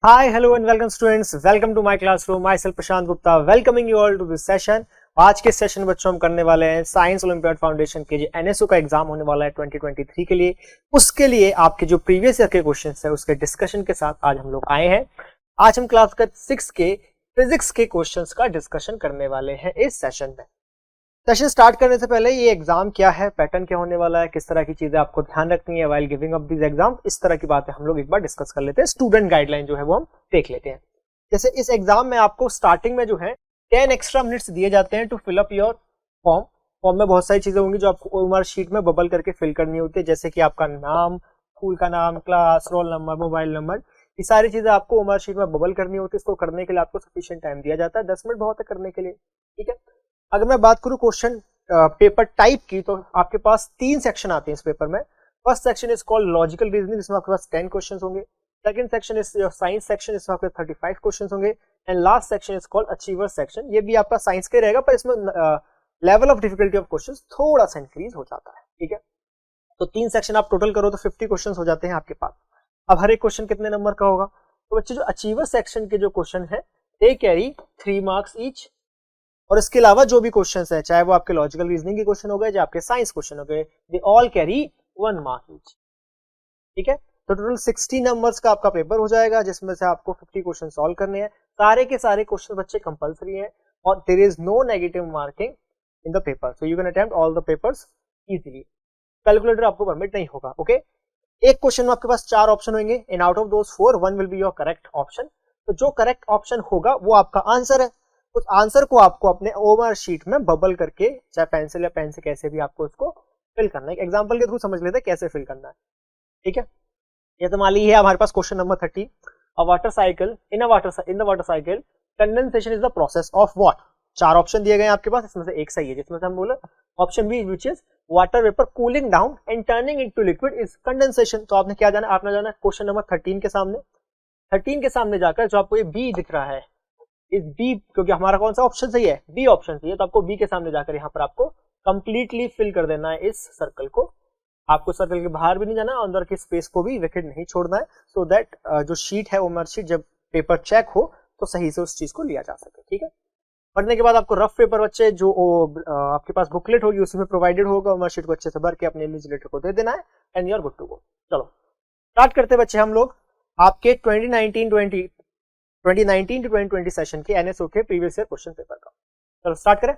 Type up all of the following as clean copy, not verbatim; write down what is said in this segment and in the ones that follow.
Hi, hello and welcome students. Welcome to my classroom. Myself Prashant Gupta. Welcoming you all to this session. आज के session बच्चों हम करने वाले हैं साइंस ओलंपियाड फाउंडेशन के जो एनएसओ का एग्जाम होने वाला है 2023 के लिए। उसके लिए आपके जो प्रीवियस ईयर के क्वेश्चंस है उसके डिस्कशन के साथ आज हम लोग आए हैं। आज हम क्लास का 6 के फिजिक्स के क्वेश्चंस का डिस्कशन करने वाले हैं इस सेशन में। सेशन स्टार्ट करने से पहले ये एग्जाम क्या है, पैटर्न क्या होने वाला है, किस तरह की चीजें आपको ध्यान रखनी है while giving up this exam, इस तरह की बातें हम लोग एक बार डिस्कस कर लेते हैं। स्टूडेंट गाइडलाइन जो है वो हम देख लेते हैं। जैसे इस एग्जाम में आपको स्टार्टिंग में जो है 10 एक्स्ट्रा मिनट्स दिए जाते हैं to fill up your form. Form में बहुत सारी चीजें होंगी जो आपको ओएमआर शीट में बबल करके फिल करनी होती है, जैसे कि आपका नाम, स्कूल का नाम, class, roll number, mobile number, ये सारी चीजें आपको ओएमआर शीट में बबल करनी होती है। इसको करने के लिए आपको सफिशिएंट टाइम दिया जाता है, 10 मिनट बहुत है करने के लिए, ठीक है। अगर मैं बात करूं क्वेश्चन पेपर टाइप की, तो आपके पास 3 सेक्शन आते हैं इस पेपर में। First section is called logical reasoning, जिसमें आपके पास 10 क्वेश्चंस होंगे। Second section is your science section, इसमें आपके 35 क्वेश्चंस होंगे। And last section is called achiever section, ये भी आपका साइंस का रहेगा पर इसमें level of difficulty of questions थोड़ा सा इंक्रीज हो जाता है, ठीक है। तो 3 सेक्शन आप टोटल करो तो 50 क्वेश्चंस हो जाते हैं आपके पास। अब हर एक क्वेश्चन कितने नंबर का होगा? तो बच्चे जो अचीवर सेक्शन के जो क्वेश्चन है दे कैरी 3 मार्क्स ईच, और इसके अलावा जो भी क्वेश्चंस है, चाहे वो आपके लॉजिकल रीजनिंग के क्वेश्चन हो गए, चाहे आपके साइंस क्वेश्चन हो गए, they all carry 1 mark each, ठीक है। तो टोटल 60 नंबर्स का आपका पेपर हो जाएगा, जिसमें से आपको 50 क्वेश्चन सॉल्व करने हैं। सारे के सारे क्वेश्चन बच्चे कंपलसरी हैं और there is no negative marking in the paper, so you can attempt all the papers easily. Calculator आपको परमिट नहीं होगा, ओके। एक क्वेश्चन में आपके पास 4 ऑप्शन होंगे, and out of those 4 1 will be your correct option. तो जो करेक्ट ऑप्शन होगा वो आपका आंसर है। उस आंसर को आपको अपने ओएमआर शीट में बबल करके, चाहे पेंसिल या पेन से कैसे भी आपको उसको फिल करना है। एग्जांपल के थ्रू समझ लेते हैं कैसे फिल करना है, ठीक है। ये तो मान लीजिए हमारे पास question number 30, a water cycle in the water cycle condensation is the process of what. 4 option दिए गए हैं आपके पास, इसमें से एक सही है, जिसमें से हम बोले option B which is water vapour cooling down and turning into liquid is condensation. तो आपने क्या जाना, आपने जाना क्वेश्चन नंबर 13 के सामने जाकर जो आपको ये बी दिख रहा है इस बी, क्योंकि हमारा कौन सा ऑप्शन सही है, बी ऑप्शन सही है, तो आपको बी के सामने जाकर यहाँ पर आपको कंप्लीटली फिल कर देना है इस सर्कल को। आपको सर्कल के बाहर भी नहीं जाना, अंदर के स्पेस को भी वेकेट नहीं छोड़ना है, सो दैट जो शीट है ओएमआर शीट जब पेपर चेक हो तो सही से उस चीज को लिया जा सके, ठीक है। पढ़ने के बाद आपको रफ पेपर बच्चे जो आपके पास बुकलेट होगी उसी में प्रोवाइडेड होगा, ओएमआर शीट को अच्छे से भर के अपने इन्विजिलेटर को दे देना है and you are good to go. चलो स्टार्ट करते बच्चे हम लोग आपके 2019 टू 2020 सेशन के एनएसओ के प्रीवियस ईयर क्वेश्चन पेपर का। चलो स्टार्ट करें।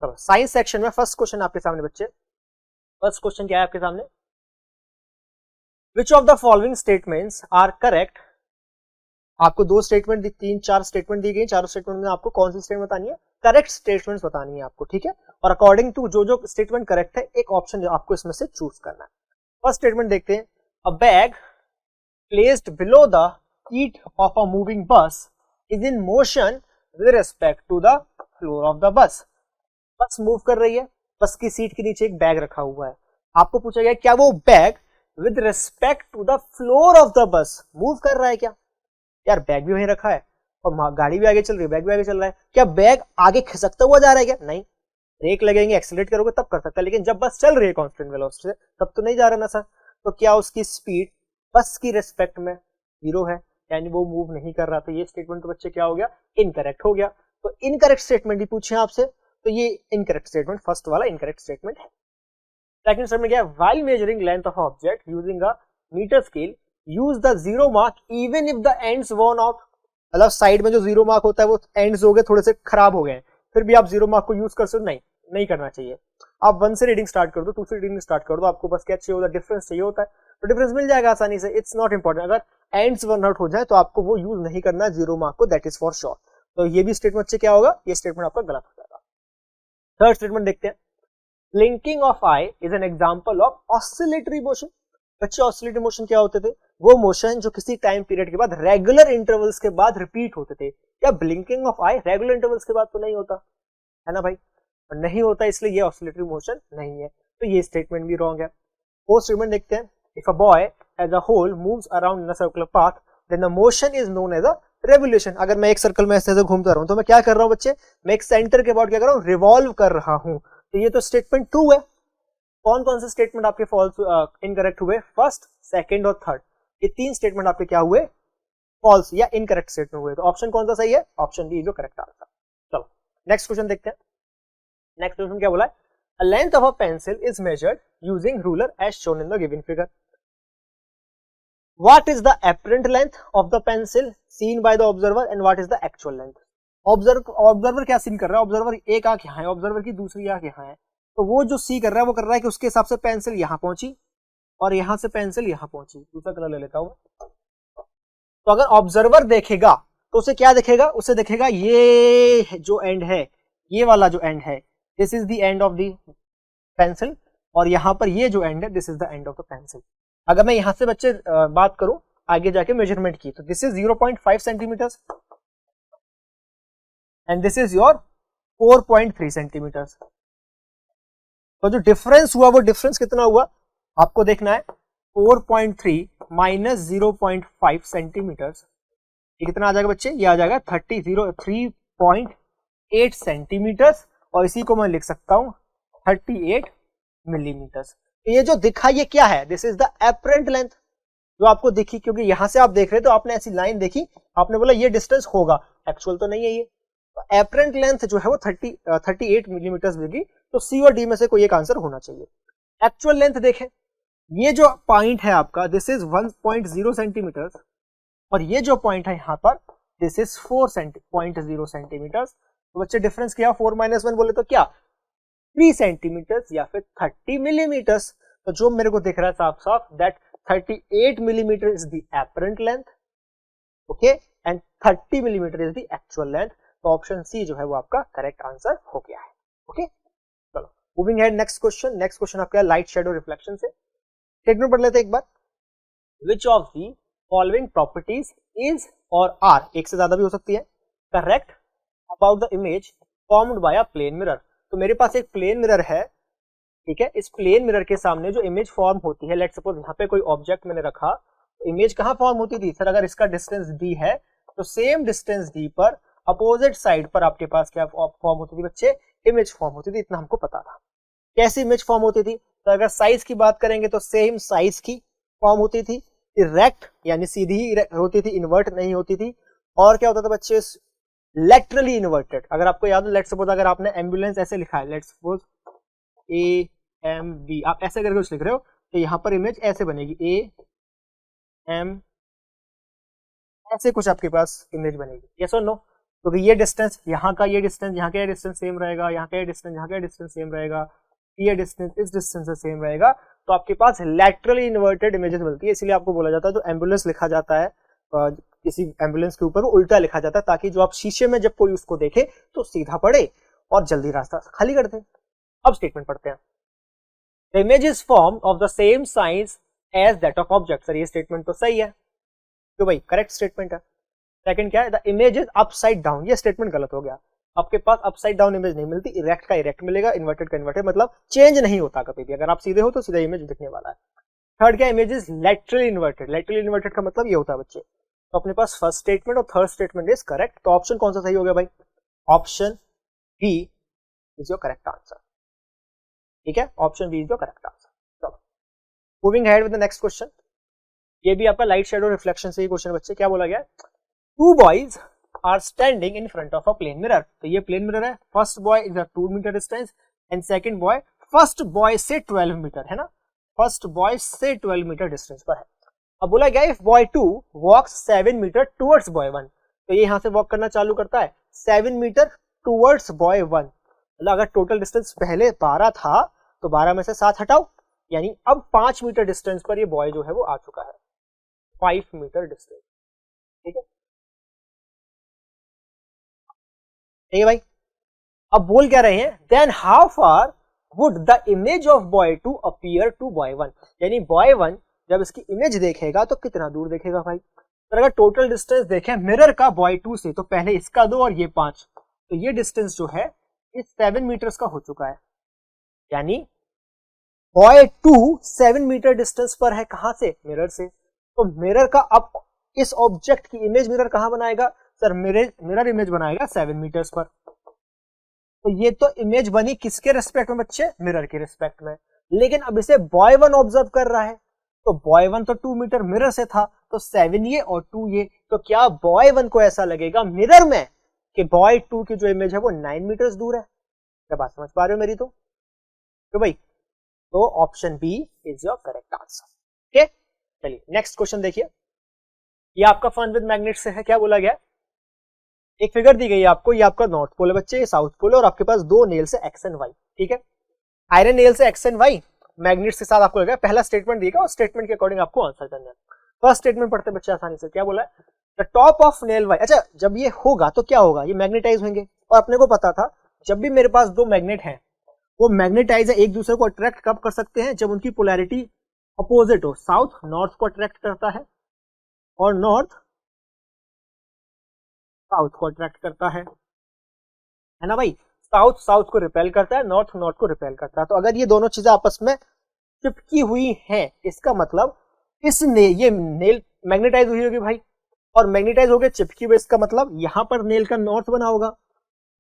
चलो साइंस सेक्शन में फर्स्ट क्वेश्चन आपके सामने बच्चे, फर्स्ट क्वेश्चन क्या है आपके सामने, which of the following statements are correct. आपको 2 स्टेटमेंट 3-4 स्टेटमेंट दी गई, चारों स्टेटमेंट में आपको कौन सी स्टेटमेंट बतानी है, करेक्ट स्टेटमेंट्स बतानी है आपको, ठीक है। और अकॉर्डिंग टू जो स्टेटमेंट करेक्ट है एक ऑप्शन जो आपको इसमें से चूज करना है। फर्स्ट स्टेटमेंट देखते हैं, अ bag placed below the seat of a moving bus is in motion with respect to the floor of the bus। बस मूव कर रही है, बस की सीट के नीचे एक बैग रखा हुआ है। आपको पूछा गया क्या वो bag with respect to the floor of the bus move कर रहा है क्या? यार बैग भी वहीं रखा है और गाड़ी भी आगे चल रही है, बैग भी आगे चल रहा है, क्या बैग आगे खिसकता हुआ जा रहा है क्या? नहीं, ब्रेक लगेंगे, एक्सीलरेट करोगे तब कर सकता है, लेकिन जब बस चल रही है कांस्टेंट वेलोसिटी से तब तो नहीं जा रहा ना सर। तो क्या उसकी स्पीड बस की रिस्पेक्ट में 0 है, यानी वो मूव नहीं कर रहा। तो ये स्टेटमेंट तो बच्चे क्या हो गया, इनकरेक्ट हो गया। तो इनकरेक्ट स्टेटमेंट ही पूछे आपसे, तो ये इनकरेक्ट स्टेटमेंट फर्स्ट वाला इनकरेक्ट स्टेटमेंट है। सेकंड स्टेटमेंट क्या है, while measuring length of object using a metre scale use the 0 mark even if the ends worn out. मतलब साइड में जो 0 मार्क होता है वो एंड्स हो गए थोड़े से खराब हो गए, फिर भी आप 0 मार्क को यूज कर सकते हो? नहीं करना चाहिए। आप 1 से रीडिंग स्टार्ट कर दो, 2 से रीडिंग स्टार्ट कर दो, आपको बस क्या चाहिए होता है, डिफरेंस चाहिए होता है, तो डिफरेंस मिल जाएगा आसानी से। इट्स नॉट इंपॉर्टेंट, अगर एंड्स वर्न आउट हो जाए तो आपको वो यूज नहीं करना है 0 मार्क को, दैट इज फॉर श्योर। तो ये भी स्टेटमेंट से क्या होगा, ये स्टेटमेंट आपका गलत हो जाएगा। थर्ड स्टेटमेंट देखते हैं, blinking of I is an example of oscillatory motion. बच्चे ऑसिलेटरी मोशन क्या होते थे, वो मोशन जो किसी टाइम पीरियड के बाद रेगुलर इंटरवल्स के बाद रिपीट होते थे। क्या blinking of I regular intervals के बाद तो नहीं होता है ना भाई, और नहीं होता इसलिए ये ऑसिलेटरी मोशन नहीं है, तो ये स्टेटमेंट भी रॉन्ग है। फोर्थ स्टेटमेंट देखते हैं, if a boy as a whole moves around in a circular path then the motion is known as a revolution. अगर मैं एक सर्कल में ऐसे घूमता रहा हूं तो मैं क्या कर रहा हूं बच्चे, मैं एक सेंटर के अबाउट क्या कर रहा हूं, रिवॉल्व कर रहा हूं। तो ये तो स्टेटमेंट ट्रू है। कौन कौन से स्टेटमेंट आपके फॉल्स इनकरेक्ट हुए, फर्स्ट, सेकंड और थर्ड। ये 3 स्टेटमेंट आपके क्या हुए, फॉल्स या इनकरेक्ट स्टेटमेंट हुए। तो ऑप्शन कौन सा सही है, ऑप्शन बी जो करेक्ट आंसर। चलो नेक्स्ट क्वेश्चन देखते हैं। नेक्स्ट क्वेश्चन क्या बोला है, a length of a pencil is measured using ruler as shown in the given figure. What is the apparent length of the pencil seen by the observer and what is the actual length? Observer क्या scene कर रहा है, observer एक आंख यहाँ है, observer की दूसरी आंख यहाँ है, तो वो जो सी कर रहा है वो कर रहा है कि उसके हिसाब से पेंसिल यहाँ पहुंची और यहाँ से पेंसिल यहाँ पहुंची। दूसरा कलर ले लेता हूं। तो अगर ऑब्जर्वर देखेगा तो उसे क्या दिखेगा, उसे दिखेगा ये जो एंड है, ये वाला जो एंड है, this is the end of the pencil, और यहाँ पर ये जो एंड है this is the end of the pencil. अगर मैं यहाँ से बच्चे बात करूं आगे जाके मेजरमेंट की, तो this is 0.5 centimetre and this is your 4.3 centimetre. तो जो डिफरेंस हुआ वो डिफरेंस कितना हुआ आपको देखना है, 4.3 माइनस 0.5 सेंटीमीटर, ये कितना आ जाएगा बच्चे, ये आ जाएगा 3.8 सेंटीमीटर, और इसी को मैं लिख सकता हूं 38 मिलीमीटर। ये जो दिखा ये क्या है, this is the apparent length जो आपको दिखी, क्योंकि यहां से आप देख रहे तो आपने ऐसी लाइन देखी, आपने बोला ये डिस्टेंस होगा, एक्चुअल तो नहीं है ये। तो एपरेंट लेंथ जो है वो 38 मिलीमीटर मिलेगी। तो सी और डी में से कोई एक आंसर होना चाहिए। एक्चुअल लेंथ देखें, ये जो पॉइंट है आपका दिस इज 1.0 सेंटीमीटर और ये जो पॉइंट है यहाँ पर दिस इज 4.0 सेंटीमीटर। तो बच्चे डिफरेंस क्या, 4 - 1 बोले तो क्या 3 सेंटीमीटर या फिर 30 मिलीमीटर। तो जो मेरे को दिख रहा है साफ साफ that 38 millimetre is the apparent length, okay, and 30 millimetre is the actual length. तो ऑप्शन सी जो है वो आपका करेक्ट आंसर हो गया है। ओके, चलो moving head next question. Next question आपका लाइट शेडो रिफ्लेक्शन से। स्टेटमेंट पढ़ लेते हैं एक बार। Which of the following properties is और आर, एक से ज्यादा भी हो सकती है, correct about the image formed by a plane mirror. तो मेरे पास एक प्लेन मिरर है, ठीक है, इस प्लेन मिरर के सामने जो इमेज फॉर्म होती है, लेट्स सपोज यहाँ पे कोई ऑब्जेक्ट मैंने रखा, तो इमेज कहाँ फॉर्म होती थी सर, अगर इसका डिस्टेंस डी है तो सेम डिस्टेंस डी पर अपोजिट साइड पर आपके पास क्या फॉर्म होती थी बच्चे, इमेज फॉर्म होती थी। इतना हमको पता था। कैसी इमेज फॉर्म होती थी, तो अगर साइज की बात करेंगे तो सेम साइज की फॉर्म होती थी, इरेक्ट यानी सीधी होती थी, इन्वर्ट नहीं होती थी। और क्या होता था बच्चे, लेटरली इन्वर्टेड। अगर आपको याद हो, लेट्स सपोज अगर आपने एम्बुलेंस ऐसे लिखा है, लेट्स सपोज AMB, आप ऐसे करके कुछ लिख रहे हो तो यहाँ पर इमेज ऐसे बनेगी, AM, ऐसे कुछ आपके पास इमेज बनेगी। यस और नो? क्योंकि ये डिस्टेंस यहाँ का, ये डिस्टेंस यहाँ का, ये डिस्टेंस सेम रहेगा, यहाँ का ये डिस्टेंस यहाँ का डिस्टेंस सेम रहेगा, ये डिस्टेंस इस डिस्टेंस से सेम रहेगा। तो आपके पास लैटरली इन्वर्टेड इमेजेस मिलती है। इसलिए आपको बोला जाता है जो एम्बुलेंस लिखा जाता है किसी एम्बुलेंस के ऊपर वो उल्टा लिखा जाता है, ताकि जो आप शीशे में जब कोई उसको देखे तो सीधा पड़े और जल्दी रास्ता खाली कर दे। अब स्टेटमेंट पढ़ते हैं। The image is form of the same size as that of object. Sir ये स्टेटमेंट तो सही है, तो भाई करेक्ट स्टेटमेंट है। सेकंड क्या है, the image is upside down. ये स्टेटमेंट गलत हो गया। आपके पास अपसाइड डाउन इमेज नहीं मिलती, इरेक्ट का इरेक्ट मिलेगा, इन्वर्टेड का इन्वर्टेड, मतलब चेंज नहीं होता कभी भी। अगर आप सीधे हो तो सीधा इमेज दिखने वाला है। थर्ड क्या, image is laterally inverted. Laterally inverted का मतलब ये होता है बच्चे। तो अपने पास फर्स्ट स्टेटमेंट और थर्ड स्टेटमेंट इज करेक्ट। तो ऑप्शन कौन सा सही हो गया भाई, option B is your correct answer. ठीक है, option B is your correct answer. चलो moving ahead with the next question. ये भी आपका लाइट शेडो रिफ्लेक्शन से ही क्वेश्चन बच्चे। क्या बोला गया, two boys are standing in front of a plane mirror. तो ये प्लेन मिरर है। First boy is a 2 metre distance and second boy first boy से 12 मीटर है ना, फर्स्ट बॉय से 12 मीटर डिस्टेंस पर है। अब बोला गया if boy 2 walks 7 metre towards boy 1, तो ये यहां से वॉक करना चालू करता है 7 मीटर टुवर्ड्स बॉय 1। मतलब अगर टोटल डिस्टेंस पहले 12 था तो 12 में से 7 हटाओ, यानी अब 5 मीटर डिस्टेंस पर ये बॉय जो है वो आ चुका है, 5 मीटर डिस्टेंस। ठीक है, ठीक है भाई। अब बोल क्या रहे हैं, then how far would the image of boy 2 appear to boy 1। यानी बॉय 1 जब इसकी इमेज देखेगा तो कितना दूर देखेगा भाई। तो अगर टोटल डिस्टेंस देखें मिरर का बॉय 2 से, तो पहले इसका 2 और ये 5, तो ये डिस्टेंस जो है इस 7 मीटर्स का हो चुका है। यानी बॉय 2 7 मीटर डिस्टेंस पर है, कहां से, मिरर से। तो मिरर का अब इस ऑब्जेक्ट की इमेज मिरर कहां बनाएगा सर, मिरर इमेज बनाएगा 7 मीटर्स पर। तो ये तो इमेज बनी किसके रिस्पेक्ट में बच्चे, मिरर के रिस्पेक्ट में। लेकिन अब इसे बॉय 1 ऑब्जर्व कर रहा है, तो बॉय 1 तो 2 मीटर मिरर से था, तो 7 ये और 2 ये, तो क्या बॉय 1 को ऐसा लगेगा मिरर में कि बॉय 2 की जो इमेज है वो 9 मीटर्स दूर है? क्या बात समझ पा रहे हो मेरी? तो भाई तो option B is your correct answer. Okay, चलिए नेक्स्ट क्वेश्चन देखिए। ये आपका फन विद मैग्नेट से है। क्या बोला गया? एक फिगर दी गई है आपको, ये आपका नॉर्थ पोल है बच्चे, ये साउथ पोल है, और आपके पास दो नेल्स है एक्स एंड वाई। ठीक है, आयरन नेल्स है एक्स एंड वाई, मैग्नेट्स के साथ आपको लगा। पहला स्टेटमेंट दिएगा, उस स्टेटमेंट के अकॉर्डिंग आपको आंसर करना है। फर्स्ट स्टेटमेंट पढ़ते बच्चे आसानी से। क्या बोला है? The top of nail Y. अच्छा, जब ये होगा तो क्या होगा? ये मैग्नेटाइज होंगे, और अपने को पता था जब भी मेरे पास दो मैग्नेट हैं वो मैग्नेटाइज है, एक दूसरे को अट्रैक्ट कब कर सकते हैं? जब उनकी पोलैरिटी अपोजिट हो। साउथ नॉर्थ को अट्रैक्ट करता है और नॉर्थ साउथ को अट्रैक्ट करता है ना भाई? साउथ साउथ को रिपेल करता है, नॉर्थ नॉर्थ को रिपेल करता है। तो अगर ये दोनों चीजें आपस में चिपकी हुई हैं, इसका मतलब ये नेल मैग्नेटाइज हुई होगी भाई, और मैग्नेटाइज हो गए चिपकी हुई, इसका मतलब यहां पर नेल का नॉर्थ बना होगा।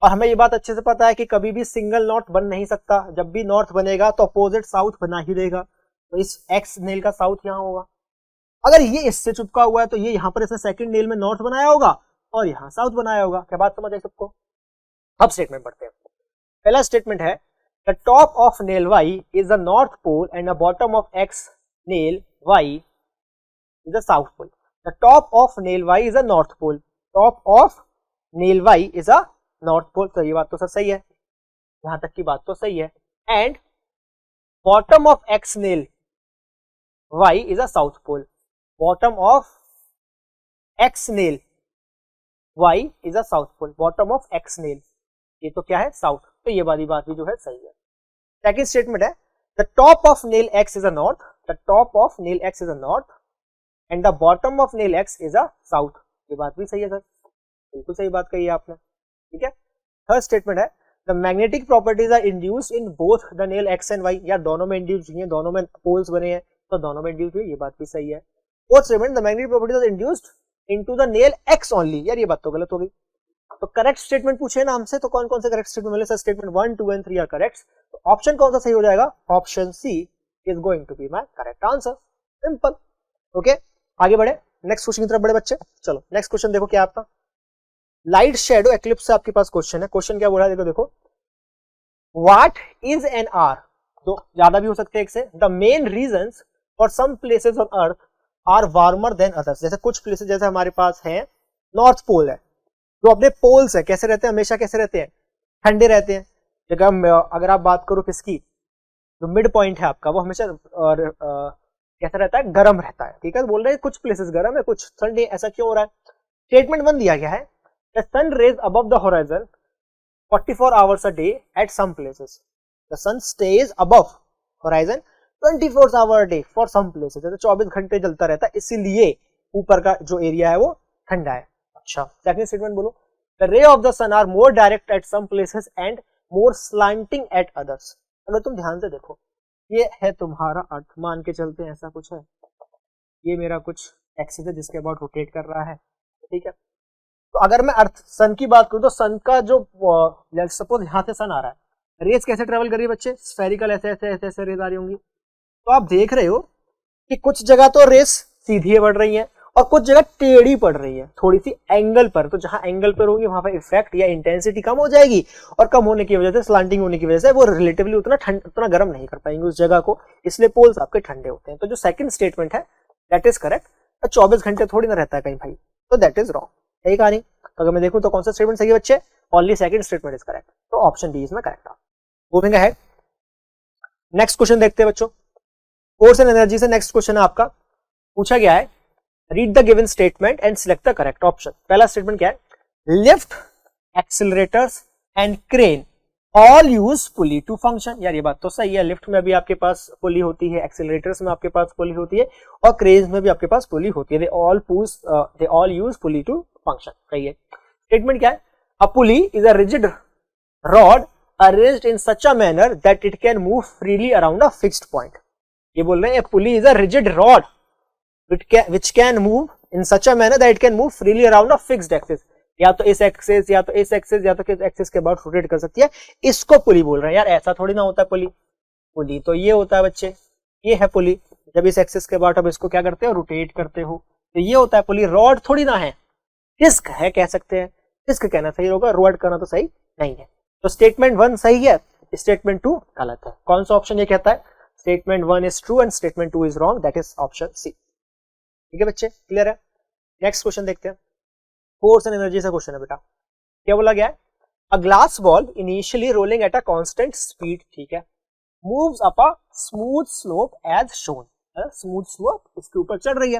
और हमें ये बात अच्छे से पता है कि कभी भी सिंगल नॉर्थ बन नहीं सकता, जब भी नॉर्थ बनेगा तो अपोजिट साउथ बना ही देगा। तो इस एक्स नेल का साउथ यहां होगा। अगर ये इससे चिपका हुआ है तो ये यहां पर इसने सेकंड नेल में नॉर्थ बनाया होगा और यहां साउथ बनाया होगा। क्या बात समझ आई सबको? अब स्टेटमेंट पढ़ते हैं। पहला स्टेटमेंट है the top of nail Y is the north pole and the bottom of X nail Y is the south pole. The top of nail Y is the north pole, top of nail Y is a north pole. तो ये बात तो सब सही है, यहां तक की बात तो सही है। And bottom of X nail Y is a south pole, bottom of X nail Y is a south pole, bottom of X nail, ये तो क्या है? साउथ। तो ये वाली बात भी जो है सही है। सेकंड स्टेटमेंट है the top of nail x is a north, the top of nail x is a north and the bottom of nail x is a south. ये बात भी सही है सर, बिल्कुल सही बात कही है आपने। ठीक है। थर्ड स्टेटमेंट है the magnetic properties are induced in both the nail X and Y. यार दोनों में इंड्यूस्ड हुई है, दोनों में पोल्स बने हैं, तो दोनों में इंड्यूस्ड हुई, ये बात भी सही है। Fourth statement the magnetic properties are induced into the nail X only. यार ये बात तो गलत हो गई। तो करेक्ट स्टेटमेंट पूछे ना हमसे, तो कौन कौन से करेक्ट स्टेटमेंट मिले? Sir statement 1, 2 and 3 are correct. तो ऑप्शन कौन सा सही हो जाएगा? Option C is going to be my correct answer. Simple. Okay, आगे बढ़े, नेक्स्ट क्वेश्चन की तरफ बढ़े बच्चे। चलो नेक्स्ट क्वेश्चन देखो क्या आपका, लाइट शेडो एक्लिप्स से आपके पास क्वेश्चन है। क्वेश्चन क्या बोल रहा है देखो, व्हाट इज एन आर। तो ज्यादा भी हो सकते हैं एक से। The main reasons for some places on earth are warmer than others. जैसे कुछ प्लेसेस जैसे हमारे पास है नॉर्थ पोल है, जो अपने पोल्स है कैसे रहते हैं? हमेशा कैसे रहते हैं? ठंडे रहते हैं। अगर आप बात करो किसकी, जो मिड पॉइंट है आपका, वो हमेशा कैसा रहता है? गर्म रहता है। ठीक है, बोल रहे हैं कुछ प्लेसेस गर्म है कुछ ठंडे, ऐसा क्यों हो रहा है? स्टेटमेंट 1 दिया गया है the sun rays above the horizon 44 hours a day at some places. The sun stays above horizon 24 hour a day for some places. जैसे 24 घंटे जलता रहता है, इसीलिए ऊपर का जो एरिया है वो ठंडा है। अच्छा, सेकंड स्टेटमेंट बोलो, the ray of the sun are more direct at some places and more slanting at others. अगर तुम ध्यान से देखो, ये है तुम्हारा अर्थ, मान के चलते हैं ऐसा कुछ है, ये मेरा कुछ एक्सिस है जिसके अबाउट रोटेट कर रहा है। ठीक है, तो अगर मैं अर्थ सन की बात करूं तो सन का जो सपोज यहां से सन आ रहा है, रेज कैसे ट्रेवल कर रही है बच्चे? स्फेरिकल ऐसे ऐसे ऐसे ऐसे रेज आ रही होंगी। तो आप देख रहे हो कि कुछ जगह तो रेस सीधी बढ़ रही है और कुछ जगह टेढ़ी पड़ रही है, थोड़ी सी एंगल पर। तो जहां एंगल पर होगी वहां पर इफेक्ट या इंटेंसिटी कम हो जाएगी, और कम होने की वजह से, स्लांटिंग होने की वजह से, वो रिलेटिवली उतना गर्म नहीं कर पाएंगे उस जगह को, इसलिए पोल्स आपके ठंडे होते हैं। तो जो सेकंड स्टेटमेंट है दैट इज करेक्ट। 24 घंटे थोड़ी ना रहता है कहीं भाई, तो दैट इज रॉन्ग। यही कहानी। तो अगर मैं देखूं तो कौन सा स्टेटमेंट सही है बच्चे? Only second statement is correct. तो option D is my correct answer. Moving ahead, next question देखते हैं बच्चों। फोर्स एंड एनर्जी से नेक्स्ट क्वेश्चन है आपका, पूछा गया है read the given statement and select the correct option. पहला स्टेटमेंट क्या है? Lift, accelerators and crane all use pulley to function. यार ये बात तो सही है, लिफ्ट में भी आपके पास पुली होती है, एक्सीलरेटर्स में आपके पास पुली होती है, और क्रेन में भी आपके पास पुली होती है। They all use pulley to function. सही है। स्टेटमेंट क्या है? A pulley is a rigid rod arranged in such a manner that it can move freely around a fixed point. ये बोल रहे हैं pulley is a rigid rod which can move in such a manner that it can move freely around a fixed axis। या तो इस axis या तो इस एक्सिस या तो किस एक्सिस के अबाउट रोटेट कर सकती है, इसको पुली बोल रहे हैं। यार ऐसा थोड़ी ना होता है पुली, पुली तो ये होता है बच्चे, ये है पुली, जब इस एक्सिस के अबाउट अब इसको क्या करते हो, रोटेट करते हो, तो ये होता है पुली। रॉड थोड़ी ना है, डिस्क है कह सकते हैं, डिस्क कहना सही होगा, रॉड करना तो सही नहीं है। तो स्टेटमेंट 1 सही है, स्टेटमेंट 2 गलत है। कौन सा ऑप्शन ये कहता है, statement 1 is true and statement 2 is wrong, that is option C. ठीक है बच्चे, क्लियर है। नेक्स्ट क्वेश्चन देखते हैं, फोर्स एंड एनर्जी से क्वेश्चन है बेटा। क्या बोला गया है, a glass ball initially rolling at a constant speed, ठीक है, moves up a smooth slope as shown, smooth slope इसके ऊपर चढ़ रही है।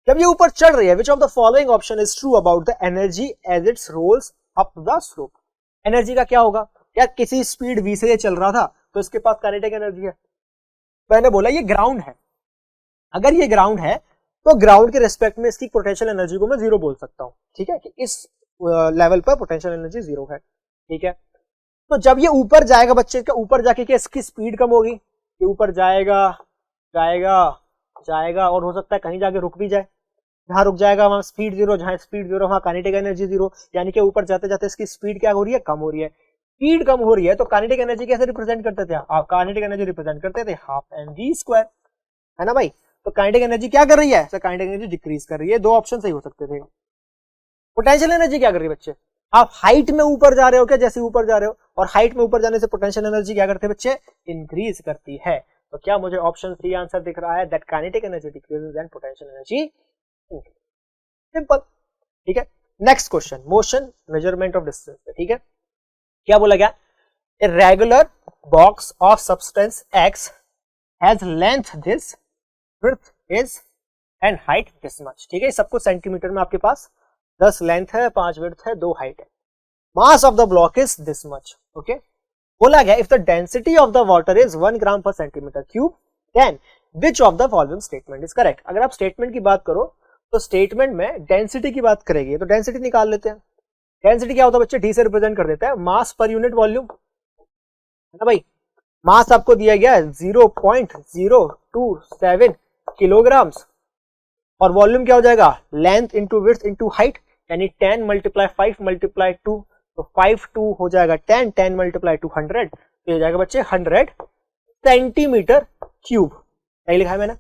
जब ये ऊपर चढ़ रही है, which of the following option is true about the energy as its rolls up the slope. Energy का क्या होगा यार, किसी स्पीड v से ये चल रहा था तो इसके पास काइनेटिक एनर्जी है। मैंने बोला ये ग्राउंड है, अगर ये ग्राउंड है तो ग्राउंड के रेस्पेक्ट में इसकी पोटेंशियल एनर्जी को मैं जीरो बोल सकता हूं, ठीक है, कि इस लेवल पर पोटेंशियल एनर्जी जीरो है, ठीक है। तो जब ये ऊपर जाएगा बच्चे, का ऊपर जाके क्या इसकी स्पीड कम होगी, ये ऊपर जाएगा जाएगा जाएगा और हो सकता है कहीं जाके रुक भी जाए, जहां रुक जाएगा वहां स्पीड जीरो, जहां स्पीड जीरो वहां काइनेटिक एनर्जी जीरो, यानी कि ऊपर जाते जाते इसकी स्पीड क्या हो रही है, कम हो रही है। स्पीड कम हो रही है तो काइनेटिक एनर्जी कैसे रिप्रेजेंट करते थे आप, काइनेटिक एनर्जी रिप्रेजेंट करते थे हाफ mv स्क्वायर, है ना भाई। तो काइनेटिक एनर्जी क्या कर रही है, तो काइनेटिक एनर्जी डिक्रीज कर रही है। दो ऑप्शन सही हो सकते थे। पोटेंशियल एनर्जी क्या कर रही है बच्चे, आप हाइट में ऊपर जा रहे हो क्या, जैसे ऊपर जा रहे हो, और हाइट में ऊपर जाने से पोटेंशियल एनर्जी क्या करते हैं बच्चे, इंक्रीज करती है। तो क्या मुझे ऑप्शन सी आंसर दिख रहा है, that kinetic energy decreases and potential energy increase, simple, ठीक है। Next question, motion measurement of distance, ठीक है। क्या बोला गया, a regular box of substance X has length this, width is and height this much, ठीक है। सबको सेंटीमीटर में आपके पास 10 लेंथ है, 5 विड्थ है, 2 हाइट है। Mass of the block is this much, okay. बोला गया if the density of the water is 1 gram per centimetre cube then which of the following statement is correct. अगर आप statement की बात करो तो स्टेटमेंट में डेंसिटी की बात करेगी, तो डेंसिटी निकाल लेते हैं। डेंसिटी क्या होता है बच्चे, डी से रिप्रेजेंट कर देता है मास पर यूनिट वॉल्यूम, है ना भाई। मास आपको दिया गया है 0.027 किलोग्राम्स, और वॉल्यूम क्या हो जाएगा, length into width into height, यानी 10 मल्टीप्लाई 5 मल्टीप्लाई 2, तो 5 2 हो जाएगा 10, 10 मल्टीप्लाई 2 100, तो हो जाएगा बच्चे 100 सेंटीमीटर क्यूब। सही लिखा है मैंने,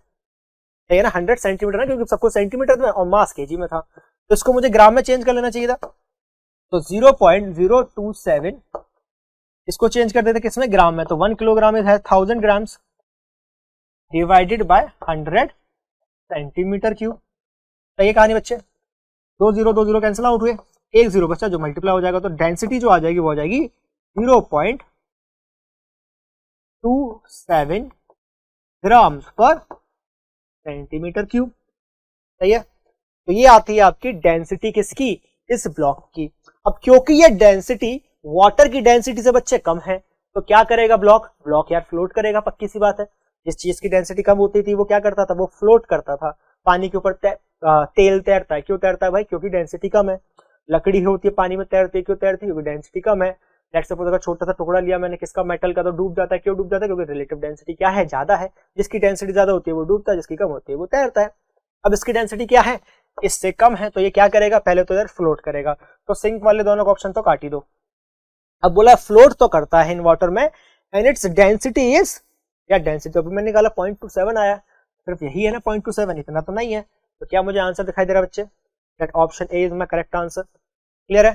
है ना, 100 सेंटीमीटर ना, क्योंकि सबको सेंटीमीटर में और मास केजी में था, तो इसको मुझे ग्राम में चेंज कर लेना चाहिए था। तो 0.027 इसको चेंज कर देते किसमें, ग्राम में, तो 1 किलोग्राम है 1000 grams divided by 100 centimetre cube. तो ये कहानी बच्चे, 2 0 कैंसिल आउट हुए, 1 0 बच्चा जो मल्टीप्लाई हो जाएगा, तो डेंसिटी जो आ जाएगी वो आ जाएगी 0.27 ग्राम्स पर सेंटीमीटर क्यूब, सही है। तो ये आती है आपकी डेंसिटी किसकी, इस ब्लॉक की। अब क्योंकि ये डेंसिटी वाटर की डेंसिटी से बच्चे कम है, तो क्या करेगा ब्लॉक यार फ्लोट करेगा, पक्की सी बात है। जिस चीज की डेंसिटी कम होती थी वो क्या करता था, वो फ्लोट करता था, पानी के ऊपर तेल तैरता है। क्यों तैरता है भाई, क्योंकि डेंसिटी कम है। लकड़ी होती है पानी में तैरती है, क्यों तैरती है, क्योंकि डेंसिटी कम है। लेट्स सपोज अगर छोटा सा टुकड़ा लिया मैंने किसका, मेटल का, तो डूब जाता है। क्यों डूब जाता है, क्योंकि रिलेटिव डेंसिटी क्या है, ज्यादा है। जिसकी डेंसिटी ज्यादा होती है वो डूबता है, जिसकी कम होती है वो तैरता है। अब इसकी डेंसिटी क्या है, इससे कम है, तो ये क्या करेगा, पहले तो यार फ्लोट करेगा। तो सिंक वाले दोनों का ऑप्शन तो काट ही दो। अब बोला फ्लोट तो करता है इन वाटर में एंड इट्स डेंसिटी इज, या डेंसिटी अभी मैंने निकाला 0.27 आया, सिर्फ यही है ना 0.27, इतना तो नहीं है। तो क्या मुझे आंसर दिखाई दे रहा है बच्चे, that option A is my correct answer. Clear है,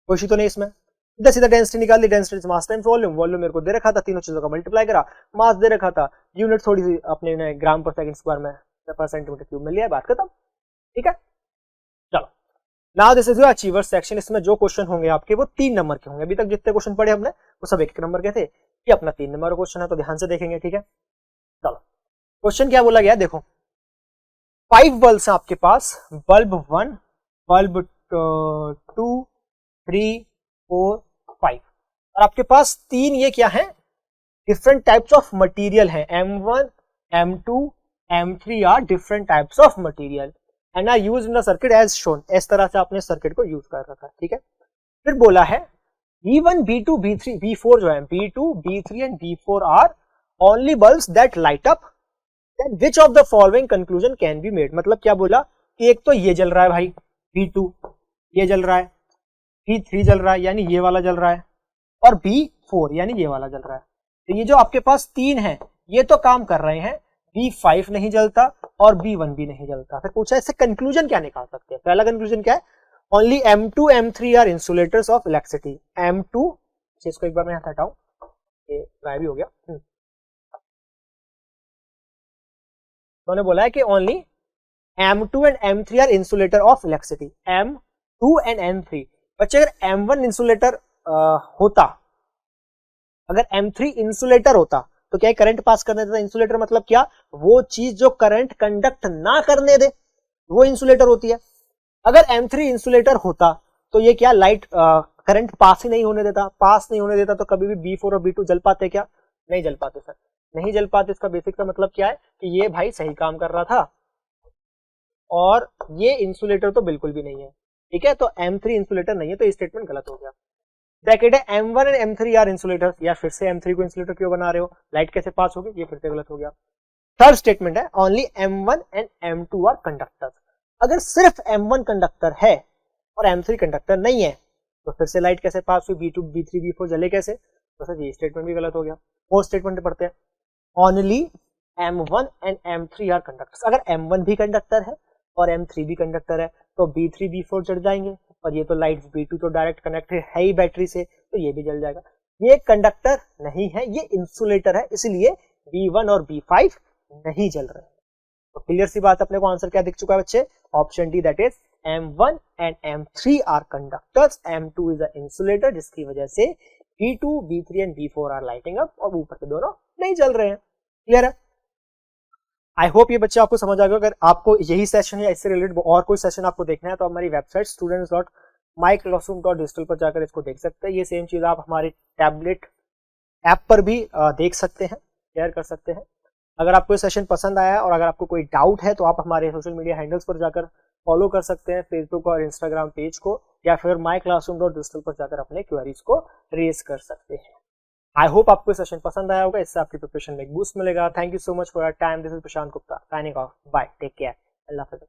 कोई शी तो नहीं इसमें। सीधा सीधा डेंसिटी निकाल ली, density mass times volume, volume मेरे को दे रखा था, तीनों चीजों का मल्टीप्लाई करा, मास दे रखा था, यूनिट थोड़ी सी अपने ग्राम पर सेकंड स्क्वायर में पर सेंटीमीटर क्यूब में लिया, बात खत्म, ठीक है। चलो now this is your achievers section. इसमें जो क्वेश्चन होंगे आपके वो 3 नंबर के होंगे। अभी तक जितने क्वेश्चन पढ़े हमने वो सब 1 नंबर के थे, ये अपना 3 नंबर का क्वेश्चन है, तो ध्यान से देखेंगे, ठीक है। चलो क्वेश्चन क्या बोला गया, देखो 5 बल्ब्स हैं आपके पास, बल्ब 1, बल्ब 2, 3, 4, 5, और आपके पास 3 ये क्या है, डिफरेंट टाइप्स ऑफ मटेरियल है, M1, M2, M3 are different types of material and are used in the circuit as shown. इस तरह से आपने सर्किट को यूज कर रखा है, ठीक है। फिर बोला है B1, B2, B3, B4 जो है, B2, B3 and B4 are only bulbs that light up, then which of the following conclusion can be made. मतलब क्या बोला कि एक तो ये जल रहा है भाई B2, ये जल रहा है, B3 जल रहा है यानी ये वाला जल रहा है, और B4 यानी ये वाला जल रहा है। तो ये जो आपके पास 3 है ये तो काम कर रहे हैं, B5 नहीं जलता और B1 भी नहीं जलता। फिर पूछा इससे कंक्लूजन क्या निकाल सकते हैं। पहला कंक्लूजन क्या है, only M2 M3 are insulators of electricity. M2, इसको एक बार मैं यहाँ हटाऊं, ये गायब भी हो गया। उन्होंने बोला है कि only M2 and M3 are insulator of electricity. M2 and M3, बच्चे अगर M1 इंसुलेटर होता, अगर M3 इंसुलेटर होता तो क्या करंट पास करने देता। इंसुलेटर मतलब क्या, वो चीज जो करंट कंडक्ट ना करने दे वो इंसुलेटर होती है। अगर M3 इंसुलेटर होता तो ये क्या, लाइट करंट पास ही नहीं होने देता। पास नहीं होने देता तो कभी भी B4 और B2 जल पाते क्या, नहीं जल पाते सर, नहीं जल पाते। इसका बेसिक का मतलब क्या है कि ये भाई सही काम कर रहा था और ये इंसुलेटर तो बिल्कुल भी नहीं है। ठीक है, तो M3 इंसुलेटर नहीं है, तो ये स्टेटमेंट गलत हो गया। ब्रैकेट है M1 and M3 are insulator, या फिर से M3 को इंसुलेटर क्यों बना रहे हो, लाइट कैसे पास होगी, ये फिर से गलत हो गया। थर्ड स्टेटमेंट है only M1 and M2 are conductors. अगर सिर्फ M1 कंडक्टर है और M3 कंडक्टर नहीं है तो फिर से लाइट कैसे पास हुई, B2 B3 B4 जले कैसे, तो सर ये स्टेटमेंट भी गलत हो गया। फोर्थ स्टेटमेंट पढ़ते हैं, only M1 and M3 are conductors. अगर M1 भी कंडक्टर है और M3 भी कंडक्टर है तो B3 B4 जल जाएंगे, और ये तो लाइट B2 तो डायरेक्ट कनेक्टेड है ही बैटरी से, तो ये भी जल जाएगा। ये कंडक्टर नहीं है, ये इंसुलेटर है, इसलिए B1 और B5 नहीं जल रहे। तो क्लियर सी बात, अपने को आंसर क्या दिख चुका है बच्चे, option D, that is M1 and M3 are conductors, M2 is a insulator, जिसकी वजह से B2 B3 and B4 are lighting up और ऊपर के दोनों नहीं जल रहे हैं। क्लियर है, आई होप ये बच्चे आपको समझ आ गया। अगर आपको यही सेशन या इससे रिलेटेड और कोई सेशन आपको देखना है तो हमारी वेबसाइट students.myclassroom.digital पर जाकर इसको देख सकते हैं। ये सेम चीज आप हमारे टैबलेट ऐप पर भी देख सकते हैं, शेयर कर सकते हैं। अगर आपको ये सेशन पसंद आया और अगर आपको कोई डाउट है तो आप हमारे सोशल मीडिया हैंडल्स पर जाकर फॉलो कर सकते हैं, फेसबुक और इंस्टाग्राम पेज को, या फिर myclassroom.digital पर जाकर अपने क्वेरीज को रेज कर सकते हैं। आई होप आपको सेशन पसंद आया होगा, इससे आपकी प्रिपरेशन में एक बूस्ट मिलेगा। Thank you so much for your time. This is Prashant Gupta signing off, bye, take care, अल्लाह हाफिज़।